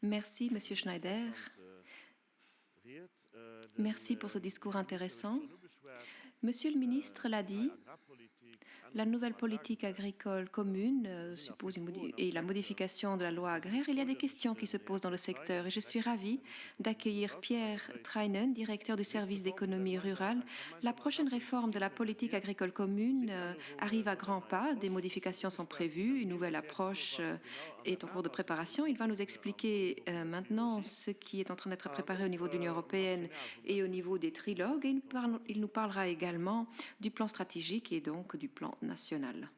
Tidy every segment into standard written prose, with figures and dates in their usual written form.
Merci, Monsieur Schneider. Merci pour ce discours intéressant. Monsieur le ministre l'a dit, la nouvelle politique agricole commune suppose et la modification de la loi agraire, il y a des questions qui se posent dans le secteur et je suis ravie d'accueillir Pierre Treinen, directeur du service d'économie rurale. La prochaine réforme de la politique agricole commune arrive à grands pas, des modifications sont prévues, une nouvelle approche est en cours de préparation. Il va nous expliquer maintenant ce qui est en train d'être préparé au niveau de l'Union européenne et au niveau des trilogues. Et il nous parlera également du plan stratégique et donc du plan national.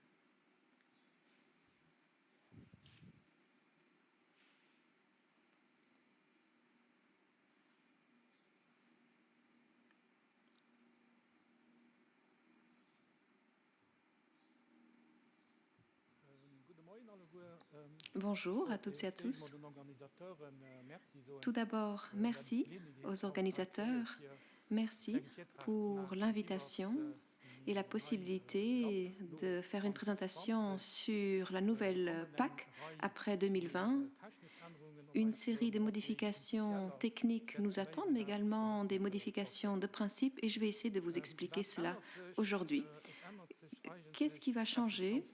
Bonjour à toutes et à tous. Tout d'abord, merci aux organisateurs. Merci pour l'invitation et la possibilité de faire une présentation sur la nouvelle PAC après 2020. Une série de modifications techniques nous attendent, mais également des modifications de principe, et je vais essayer de vous expliquer cela aujourd'hui. Qu'est-ce qui va changer?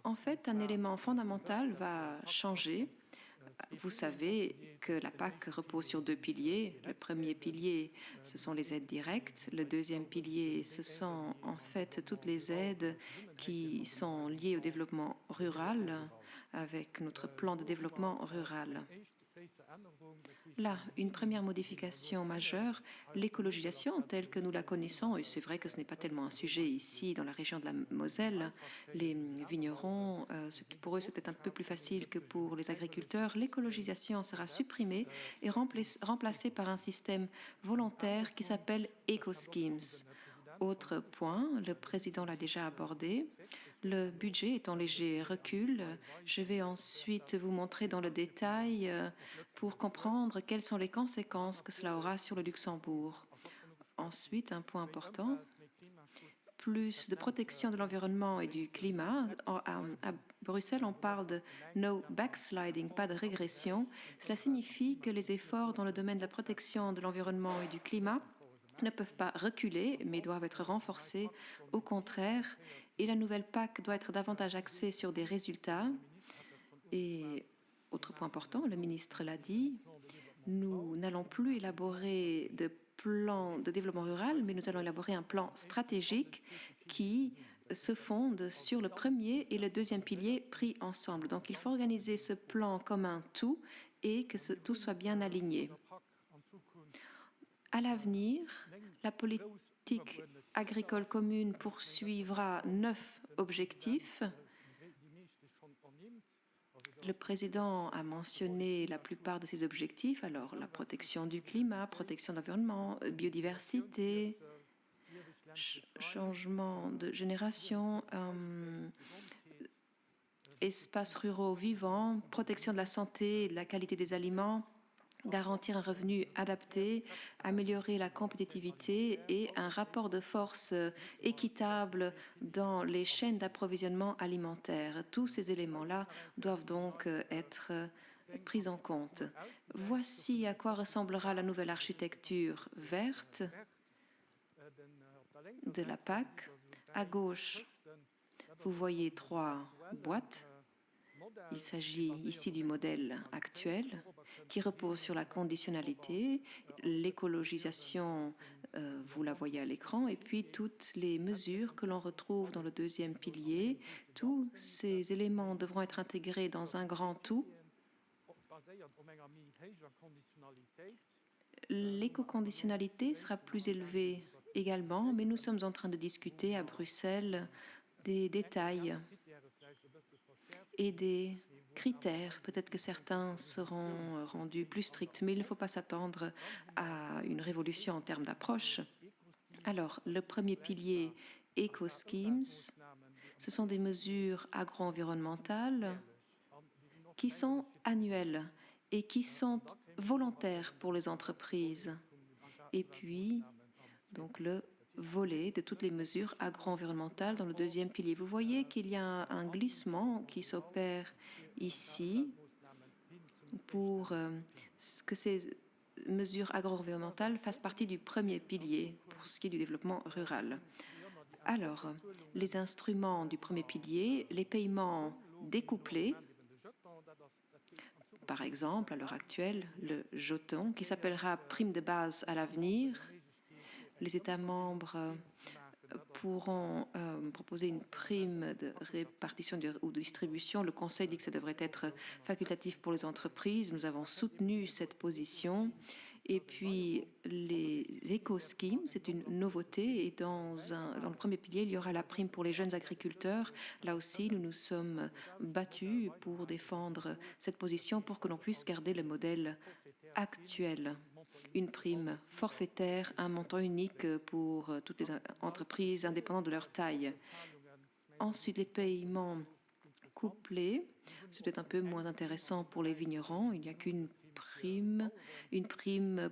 En fait, un élément fondamental va changer. Vous savez que la PAC repose sur deux piliers. Le premier pilier, ce sont les aides directes. Le deuxième pilier, ce sont en fait toutes les aides qui sont liées au développement rural avec notre plan de développement rural. Là, une première modification majeure, l'écologisation telle que nous la connaissons, et c'est vrai que ce n'est pas tellement un sujet ici dans la région de la Moselle, les vignerons, pour eux c'est peut-être un peu plus facile que pour les agriculteurs, l'écologisation sera supprimée et remplacée par un système volontaire qui s'appelle EcoSchemes. Autre point, le président l'a déjà abordé, le budget est en léger recul. Je vais ensuite vous montrer dans le détail pour comprendre quelles sont les conséquences que cela aura sur le Luxembourg. Ensuite, un point important, plus de protection de l'environnement et du climat. À Bruxelles, on parle de no backsliding, pas de régression. Cela signifie que les efforts dans le domaine de la protection de l'environnement et du climat ne peuvent pas reculer, mais doivent être renforcés. Au contraire, et la nouvelle PAC doit être davantage axée sur des résultats. Et autre point important, le ministre l'a dit, nous n'allons plus élaborer de plan de développement rural, mais nous allons élaborer un plan stratégique qui se fonde sur le premier et le deuxième pilier pris ensemble. Donc il faut organiser ce plan comme un tout et que tout soit bien aligné. À l'avenir, la politique agricole commune poursuivra 9 objectifs. Le président a mentionné la plupart de ces objectifs, alors la protection du climat, protection de l'environnement, biodiversité, changement de génération, espaces ruraux vivants, protection de la santé et de la qualité des aliments, garantir un revenu adapté, améliorer la compétitivité et un rapport de force équitable dans les chaînes d'approvisionnement alimentaire. Tous ces éléments-là doivent donc être pris en compte. Voici à quoi ressemblera la nouvelle architecture verte de la PAC. À gauche, vous voyez 3 boîtes. Il s'agit ici du modèle actuel qui repose sur la conditionnalité, l'écologisation, vous la voyez à l'écran, et puis toutes les mesures que l'on retrouve dans le deuxième pilier. Tous ces éléments devront être intégrés dans un grand tout. L'éco-conditionnalité sera plus élevée également, mais nous sommes en train de discuter à Bruxelles des détails et des critères. Peut-être que certains seront rendus plus stricts, mais il ne faut pas s'attendre à une révolution en termes d'approche. Alors, le premier pilier, EcoSchemes, ce sont des mesures agro-environnementales qui sont annuelles et qui sont volontaires pour les entreprises. Et puis, donc, le volet de toutes les mesures agro-environnementales dans le deuxième pilier. Vous voyez qu'il y a un glissement qui s'opère ici. pour que ces mesures agro-environnementales fassent partie du premier pilier pour ce qui est du développement rural. Alors, les instruments du premier pilier, les paiements découplés, par exemple, à l'heure actuelle, le jeton, qui s'appellera prime de base à l'avenir. Les États membres pourront proposer une prime de répartition ou de distribution. Le Conseil dit que ça devrait être facultatif pour les entreprises. Nous avons soutenu cette position. Et puis, les éco-schemes, c'est une nouveauté. Et dans le premier pilier, il y aura la prime pour les jeunes agriculteurs. Là aussi, nous nous sommes battus pour défendre cette position pour que l'on puisse garder le modèle actuel. Une prime forfaitaire, un montant unique pour toutes les entreprises indépendantes de leur taille. Ensuite, les paiements couplés, c'est peut-être un peu moins intéressant pour les vignerons. Il n'y a qu'une prime, une prime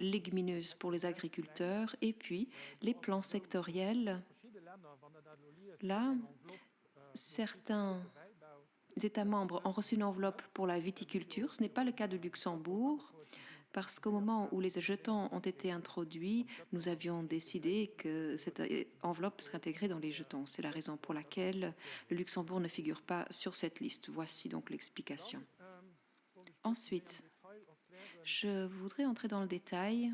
légumineuse pour les agriculteurs, et puis les plans sectoriels. Là, certains États membres ont reçu une enveloppe pour la viticulture. Ce n'est pas le cas de Luxembourg, parce qu'au moment où les jetons ont été introduits, nous avions décidé que cette enveloppe serait intégrée dans les jetons. C'est la raison pour laquelle le Luxembourg ne figure pas sur cette liste. Voici donc l'explication. Ensuite, je voudrais entrer dans le détail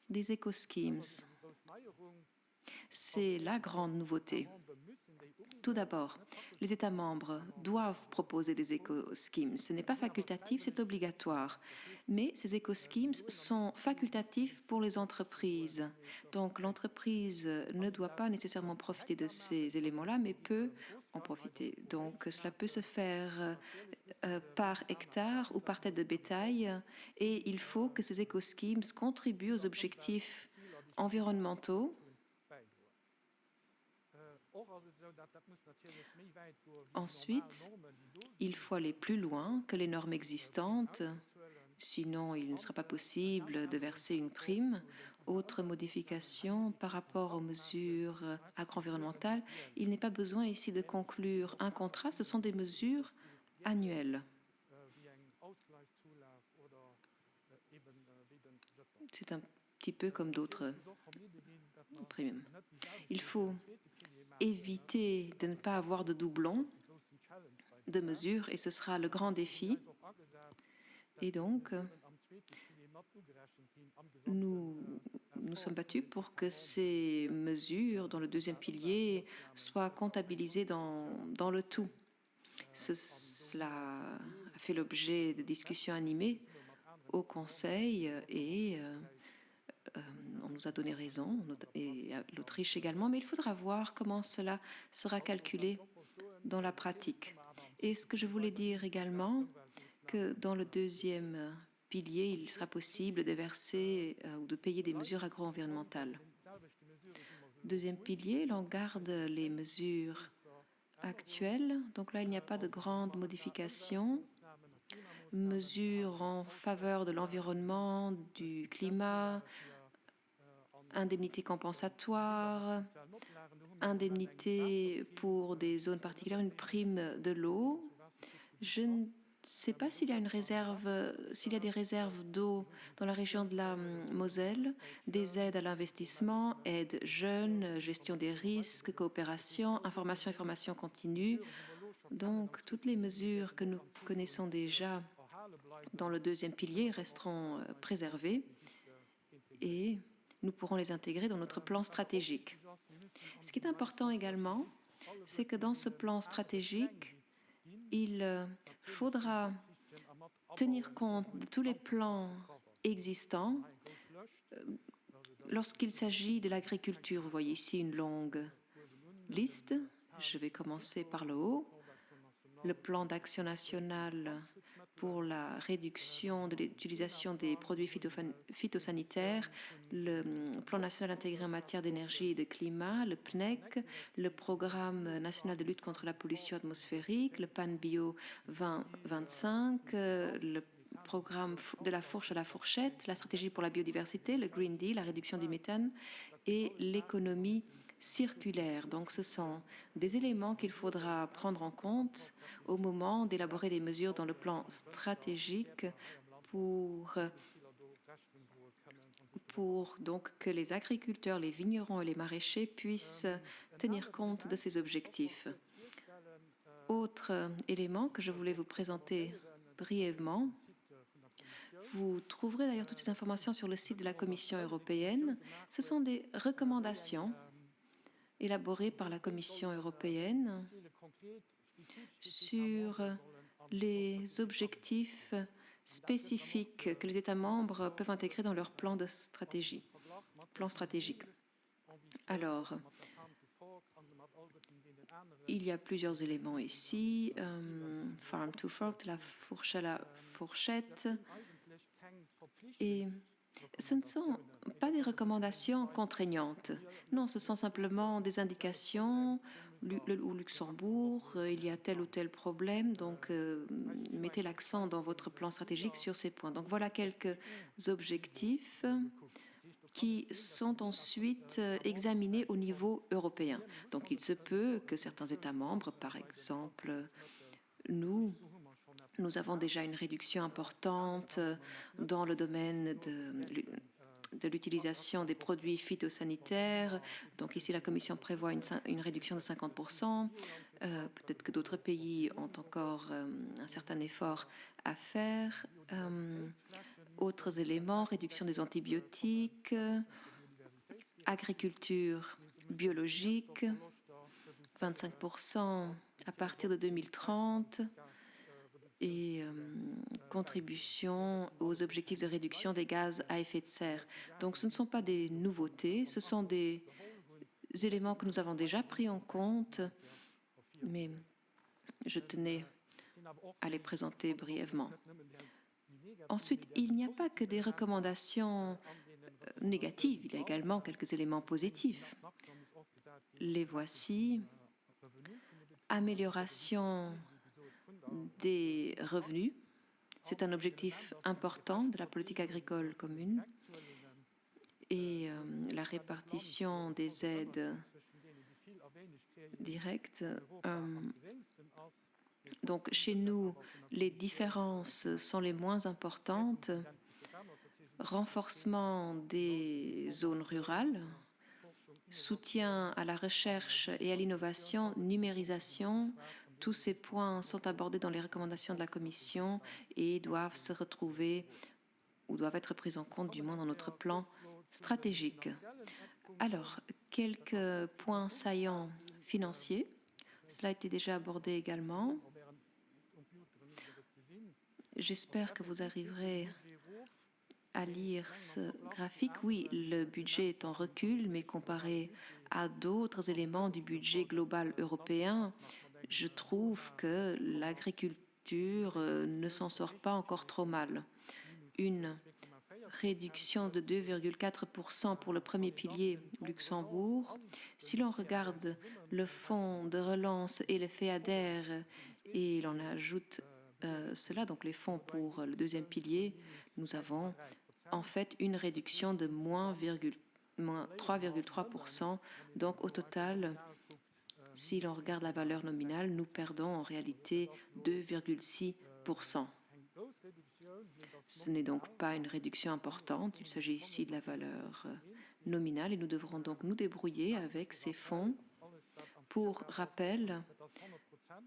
des éco-schemes. C'est la grande nouveauté. Tout d'abord, les États membres doivent proposer des éco-schemes. Ce n'est pas facultatif, c'est obligatoire. Mais ces éco-schemes sont facultatifs pour les entreprises. Donc l'entreprise ne doit pas nécessairement profiter de ces éléments-là, mais peut en profiter. Donc cela peut se faire par hectare ou par tête de bétail. Et il faut que ces éco-schemes contribuent aux objectifs environnementaux. Ensuite, il faut aller plus loin que les normes existantes, sinon il ne sera pas possible de verser une prime. Autre modification par rapport aux mesures agro-environnementales, il n'est pas besoin ici de conclure un contrat, ce sont des mesures annuelles. C'est un petit peu comme d'autres primes. Il faut éviter de ne pas avoir de doublons de mesures, et ce sera le grand défi. Et donc, nous sommes battus pour que ces mesures dans le deuxième pilier soient comptabilisées dans le tout. Cela a fait l'objet de discussions animées au Conseil et on nous a donné raison, et l'Autriche également, mais il faudra voir comment cela sera calculé dans la pratique. Et ce que je voulais dire également, que dans le deuxième pilier, il sera possible de verser ou de payer des mesures agro-environnementales. Deuxième pilier, l'on garde les mesures actuelles, donc là il n'y a pas de grande modification. Mesures en faveur de l'environnement, du climat, indemnités compensatoires, indemnités pour des zones particulières, une prime de l'eau. Je ne sais pas s'il y a des réserves d'eau dans la région de la Moselle, des aides à l'investissement, aides jeunes, gestion des risques, coopération, information continue. Donc, toutes les mesures que nous connaissons déjà dans le deuxième pilier resteront préservées et nous pourrons les intégrer dans notre plan stratégique. Ce qui est important également, c'est que dans ce plan stratégique, il faudra tenir compte de tous les plans existants lorsqu'il s'agit de l'agriculture. Vous voyez ici une longue liste. Je vais commencer par le haut. Le plan d'action national pour la réduction de l'utilisation des produits phytosanitaires, le plan national intégré en matière d'énergie et de climat, le PNEC, le programme national de lutte contre la pollution atmosphérique, le PAN Bio 2025, le programme de la fourche à la fourchette, la stratégie pour la biodiversité, le Green Deal, la réduction du méthane et l'économie circulaire. Donc ce sont des éléments qu'il faudra prendre en compte au moment d'élaborer des mesures dans le plan stratégique pour donc que les agriculteurs, les vignerons et les maraîchers puissent tenir compte de ces objectifs. Autre élément que je voulais vous présenter brièvement, vous trouverez d'ailleurs toutes ces informations sur le site de la Commission européenne. Ce sont des recommandations élaborées par la Commission européenne sur les objectifs spécifiques que les États membres peuvent intégrer dans leur plan stratégique. Alors, il y a plusieurs éléments ici. Farm to fork, la fourche à la fourchette. Et ce ne sont pas des recommandations contraignantes. Non, ce sont simplement des indications. Au Luxembourg, il y a tel ou tel problème, donc mettez l'accent dans votre plan stratégique sur ces points. Donc voilà quelques objectifs qui sont ensuite examinés au niveau européen. Donc il se peut que certains États membres, par exemple, nous avons déjà une réduction importante dans le domaine de l'utilisation des produits phytosanitaires. Donc ici, la Commission prévoit une réduction de 50%. Peut-être que d'autres pays ont encore un certain effort à faire. Autres éléments, réduction des antibiotiques, agriculture biologique, 25% à partir de 2030 et contribution aux objectifs de réduction des gaz à effet de serre. Donc ce ne sont pas des nouveautés, ce sont des éléments que nous avons déjà pris en compte, mais je tenais à les présenter brièvement. Ensuite, il n'y a pas que des recommandations négatives, il y a également quelques éléments positifs. Les voici. Amélioration des revenus. C'est un objectif important de la politique agricole commune. Et la répartition des aides directes. Donc, chez nous, les différences sont les moins importantes. Renforcement des zones rurales, soutien à la recherche et à l'innovation, numérisation, tous ces points sont abordés dans les recommandations de la Commission et doivent se retrouver ou doivent être pris en compte du moins dans notre plan stratégique. Alors, quelques points saillants financiers. Cela a été déjà abordé également. J'espère que vous arriverez à lire ce graphique. Oui, le budget est en recul, mais comparé à d'autres éléments du budget global européen, je trouve que l'agriculture ne s'en sort pas encore trop mal. Une réduction de 2,4% pour le premier pilier Luxembourg. Si l'on regarde le fonds de relance et le FEADER et l'on ajoute cela, donc les fonds pour le deuxième pilier, nous avons en fait une réduction de moins 3,3%. Donc au total, si l'on regarde la valeur nominale, nous perdons en réalité 2,6%. Ce n'est donc pas une réduction importante, il s'agit ici de la valeur nominale et nous devrons donc nous débrouiller avec ces fonds. Pour rappel,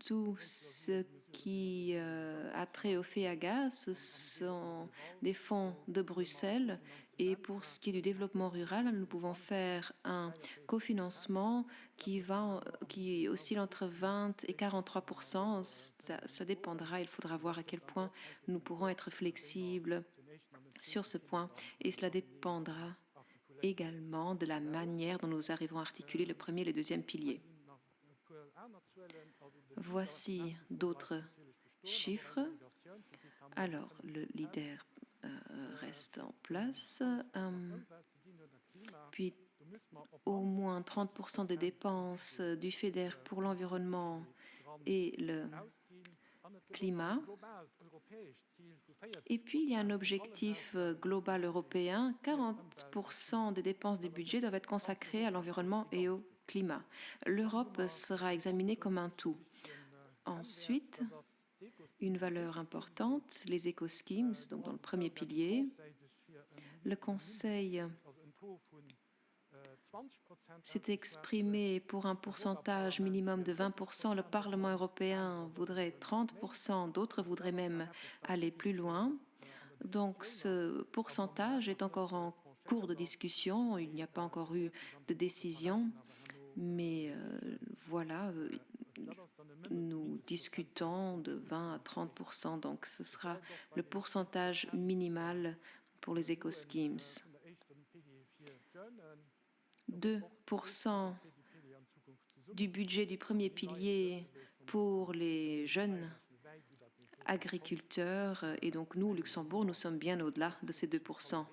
tout ce qui a trait au FEAGA, ce sont des fonds de Bruxelles et pour ce qui est du développement rural, nous pouvons faire un cofinancement qui oscille entre 20 et 43%. Ça dépendra, il faudra voir à quel point nous pourrons être flexibles sur ce point et cela dépendra également de la manière dont nous arrivons à articuler le premier et le deuxième pilier. Voici d'autres chiffres. Alors, le leader reste en place. Puis, au moins 30% des dépenses du FEDER pour l'environnement et le climat. Et puis, il y a un objectif global européen. 40% des dépenses du budget doivent être consacrées à l'environnement et au climat. L'Europe sera examinée comme un tout. Ensuite, une valeur importante, les éco-schemes, donc dans le premier pilier. Le Conseil s'est exprimé pour un pourcentage minimum de 20%. Le Parlement européen voudrait 30%, d'autres voudraient même aller plus loin. Donc ce pourcentage est encore en cours de discussion, il n'y a pas encore eu de décision, mais voilà, nous discutons de 20 à 30%, donc ce sera le pourcentage minimal pour les éco-schemes. 2% du budget du premier pilier pour les jeunes agriculteurs, et donc nous, au Luxembourg, nous sommes bien au-delà de ces 2%.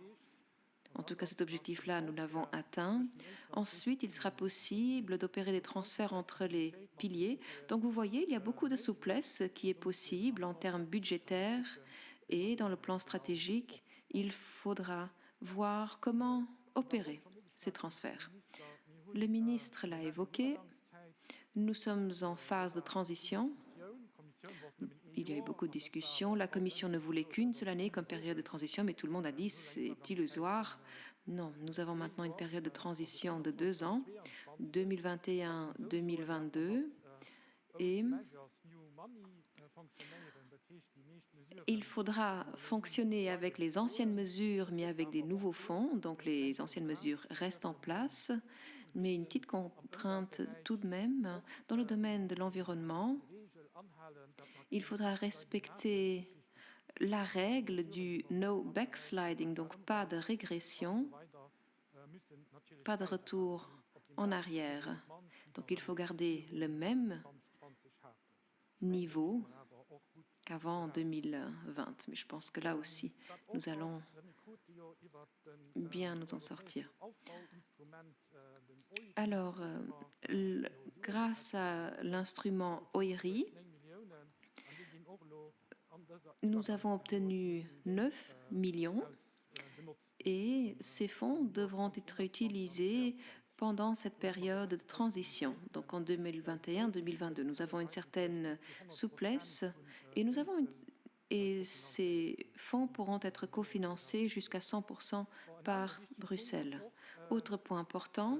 En tout cas, cet objectif-là, nous l'avons atteint. Ensuite, il sera possible d'opérer des transferts entre les piliers. Donc, vous voyez, il y a beaucoup de souplesse qui est possible en termes budgétaires, et dans le plan stratégique, il faudra voir comment opérer ces transferts. Le ministre l'a évoqué, nous sommes en phase de transition. Il y a eu beaucoup de discussions. La Commission ne voulait qu'une seule année comme période de transition, mais tout le monde a dit c'est illusoire. Non, nous avons maintenant une période de transition de 2 ans, 2021-2022, et il faudra fonctionner avec les anciennes mesures, mais avec des nouveaux fonds. Donc les anciennes mesures restent en place, mais une petite contrainte tout de même. Dans le domaine de l'environnement, il faudra respecter la règle du no backsliding, donc pas de régression, pas de retour en arrière. Donc il faut garder le même niveau qu'avant 2020. Mais je pense que là aussi, nous allons bien nous en sortir. Alors, grâce à l'instrument OIRI, nous avons obtenu 9 millions et ces fonds devront être utilisés pendant cette période de transition, donc en 2021-2022. Nous avons une certaine souplesse et ces fonds pourront être cofinancés jusqu'à 100% par Bruxelles. Autre point important,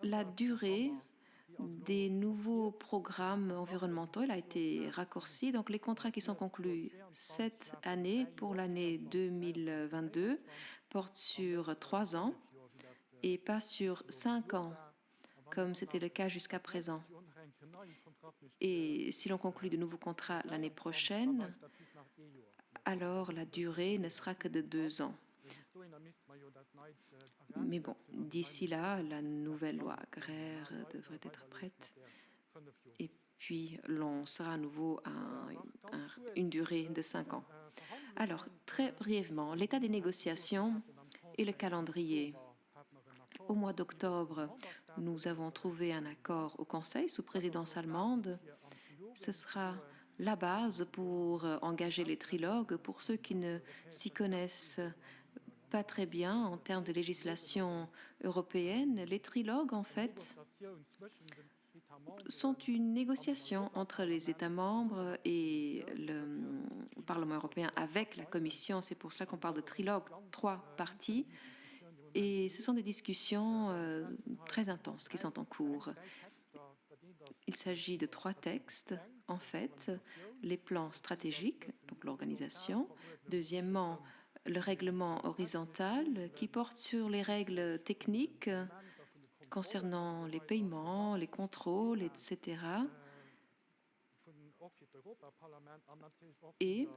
la durée des nouveaux programmes environnementaux a été raccourcie. Donc les contrats qui sont conclus cette année pour l'année 2022 portent sur 3 ans et pas sur 5 ans, comme c'était le cas jusqu'à présent. Et si l'on conclut de nouveaux contrats l'année prochaine, alors la durée ne sera que de 2 ans. Mais bon, d'ici là, la nouvelle loi agraire devrait être prête. Et puis, l'on sera à nouveau à une durée de 5 ans. Alors, très brièvement, l'état des négociations et le calendrier. Au mois d'octobre, nous avons trouvé un accord au Conseil sous présidence allemande. Ce sera la base pour engager les trilogues. Pour ceux qui ne s'y connaissent pas très bien en termes de législation européenne, les trilogues, en fait, sont une négociation entre les États membres et le Parlement européen avec la Commission. C'est pour cela qu'on parle de trilogue, 3 parties. Et ce sont des discussions très intenses qui sont en cours. Il s'agit de 3 textes, en fait, les plans stratégiques, donc l'organisation. Deuxièmement, le règlement horizontal qui porte sur les règles techniques concernant les paiements, les contrôles, etc. Et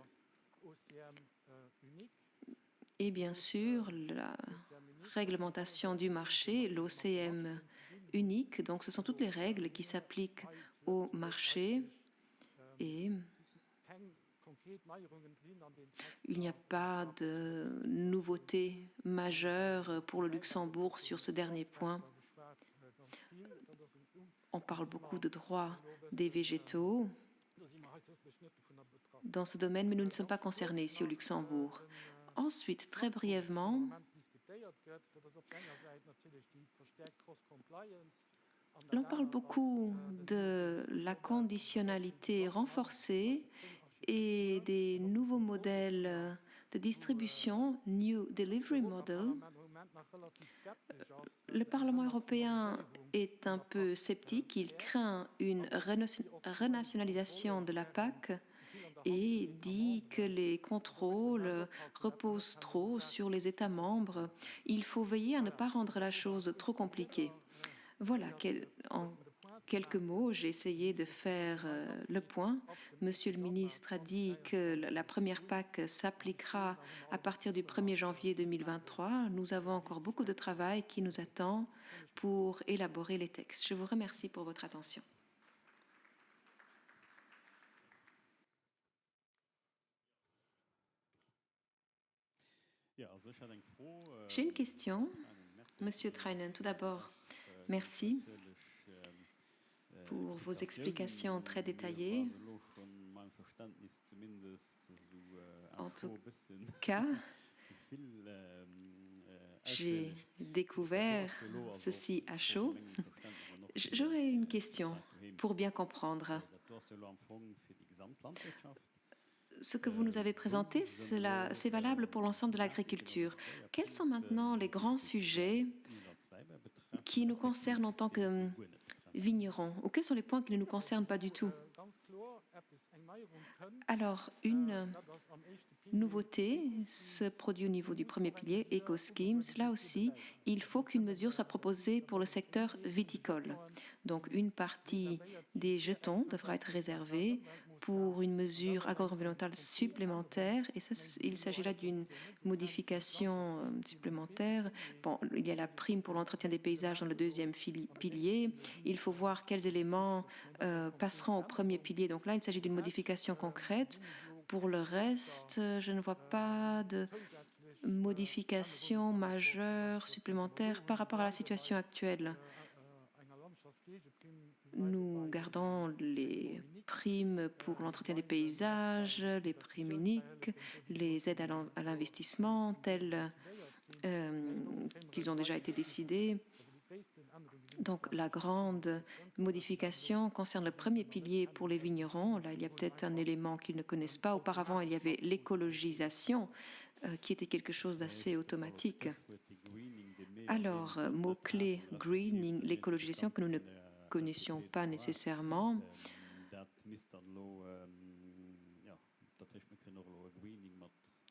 bien sûr, la réglementation du marché, l'OCM unique. Donc, ce sont toutes les règles qui s'appliquent au marché et il n'y a pas de nouveauté majeure pour le Luxembourg sur ce dernier point. On parle beaucoup de droits des végétaux dans ce domaine, mais nous ne sommes pas concernés ici au Luxembourg. Ensuite, très brièvement, l'on parle beaucoup de la conditionnalité renforcée et des nouveaux modèles de distribution, New Delivery Model. Le Parlement européen est un peu sceptique. Il craint une renationalisation de la PAC et dit que les contrôles reposent trop sur les États membres. Il faut veiller à ne pas rendre la chose trop compliquée. Voilà, en quelques mots, j'ai essayé de faire le point. Monsieur le ministre a dit que la première PAC s'appliquera à partir du 1er janvier 2023. Nous avons encore beaucoup de travail qui nous attend pour élaborer les textes. Je vous remercie pour votre attention. J'ai une question, Monsieur Treinen. Tout d'abord, merci pour vos explications très détaillées. En tout cas, j'ai découvert ceci à chaud. J'aurais une question pour bien comprendre. Ce que vous nous avez présenté, c'est valable pour l'ensemble de l'agriculture. Quels sont maintenant les grands sujets qui nous concernent en tant que vignerons, ou quels sont les points qui ne nous concernent pas du tout? Alors, une nouveauté se produit au niveau du premier pilier, Eco-Schemes. Là aussi, il faut qu'une mesure soit proposée pour le secteur viticole. Donc, une partie des jetons devra être réservée pour une mesure agro-environnementale supplémentaire. Et ça, il s'agit là d'une modification supplémentaire. Bon, il y a la prime pour l'entretien des paysages dans le deuxième pilier. Il faut voir quels éléments passeront au premier pilier. Donc là, il s'agit d'une modification concrète. Pour le reste, je ne vois pas de modification majeure supplémentaire par rapport à la situation actuelle. Nous gardons les primes pour l'entretien des paysages, les primes uniques, les aides à l'investissement telles qu'ils ont déjà été décidées. Donc la grande modification concerne le premier pilier pour les vignerons. Là, il y a peut-être un élément qu'ils ne connaissent pas. Auparavant, il y avait l'écologisation qui était quelque chose d'assez automatique. Alors, mot-clé greening, l'écologisation que nous ne connaissions pas nécessairement.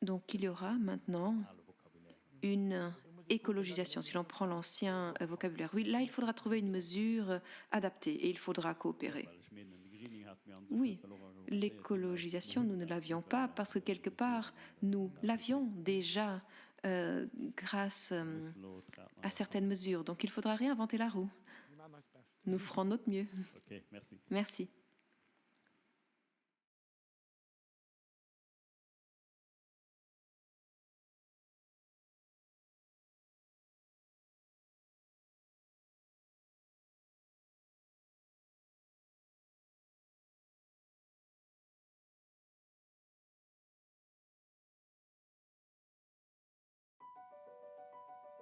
Donc, il y aura maintenant une écologisation. Si l'on prend l'ancien vocabulaire, oui, là, il faudra trouver une mesure adaptée et il faudra coopérer. Oui, l'écologisation, nous ne l'avions pas parce que quelque part, nous l'avions déjà grâce à certaines mesures. Donc, il faudra réinventer la roue. Nous ferons notre mieux. Okay, merci. Merci.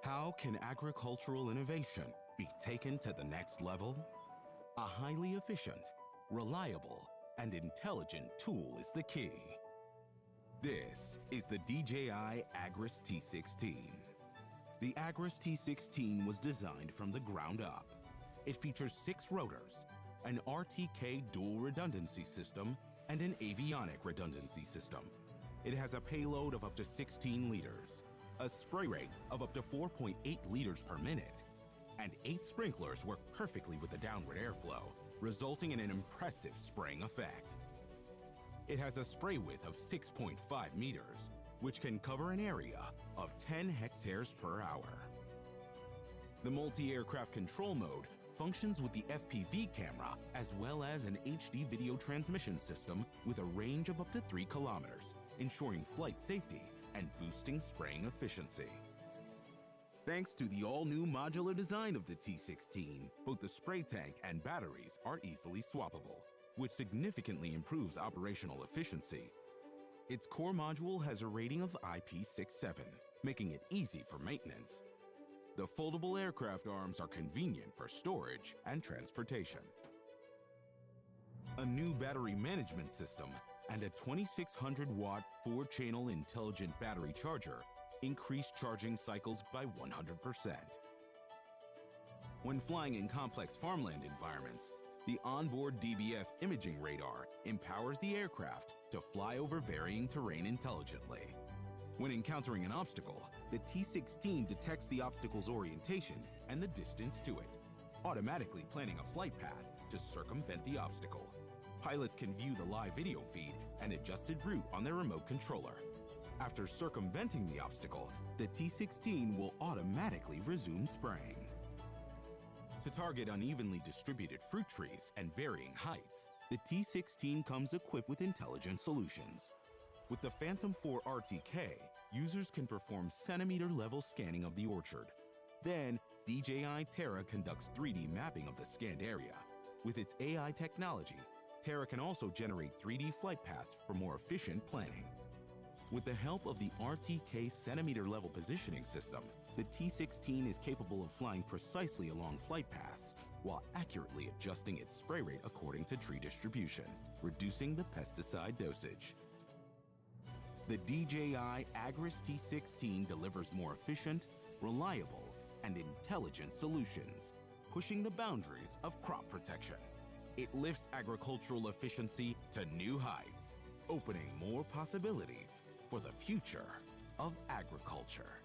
How can agricultural innovation be taken to the next level? A highly efficient, reliable, and intelligent tool is the key. This is the DJI Agris T16. The Agris T16 was designed from the ground up. It features 6 rotors, an RTK dual redundancy system, and an avionic redundancy system. It has a payload of up to 16 liters, a spray rate of up to 4.8 liters per minute, and 8 sprinklers work perfectly with the downward airflow, resulting in an impressive spraying effect. It has a spray width of 6.5 meters, which can cover an area of 10 hectares per hour. The multi-aircraft control mode functions with the FPV camera as well as an HD video transmission system with a range of up to 3 kilometers, ensuring flight safety and boosting spraying efficiency. Thanks to the all-new modular design of the T16, both the spray tank and batteries are easily swappable. which significantly improves operational efficiency. Its core module has a rating of IP67, making it easy for maintenance. The foldable aircraft arms are convenient for storage and transportation. A new battery management system and a 2600-watt 4-channel intelligent battery charger increase charging cycles by 100%. When flying in complex farmland environments, the onboard DBF imaging radar empowers the aircraft to fly over varying terrain intelligently. When encountering an obstacle, the T-16 detects the obstacle's orientation and the distance to it, automatically planning a flight path to circumvent the obstacle. Pilots can view the live video feed and adjusted route on their remote controller. After circumventing the obstacle, the T-16 will automatically resume spraying. To target unevenly distributed fruit trees and varying heights, the T-16 comes equipped with intelligent solutions. With the Phantom 4 RTK, users can perform centimeter-level scanning of the orchard. Then, DJI Terra conducts 3D mapping of the scanned area. With its AI technology, Terra can also generate 3D flight paths for more efficient planning. With the help of the RTK centimeter-level positioning system, the T-16 is capable of flying precisely along flight paths while accurately adjusting its spray rate according to tree distribution, reducing the pesticide dosage. The DJI Agris T-16 delivers more efficient, reliable, and intelligent solutions, pushing the boundaries of crop protection. It lifts agricultural efficiency to new heights, opening more possibilities for the future of agriculture.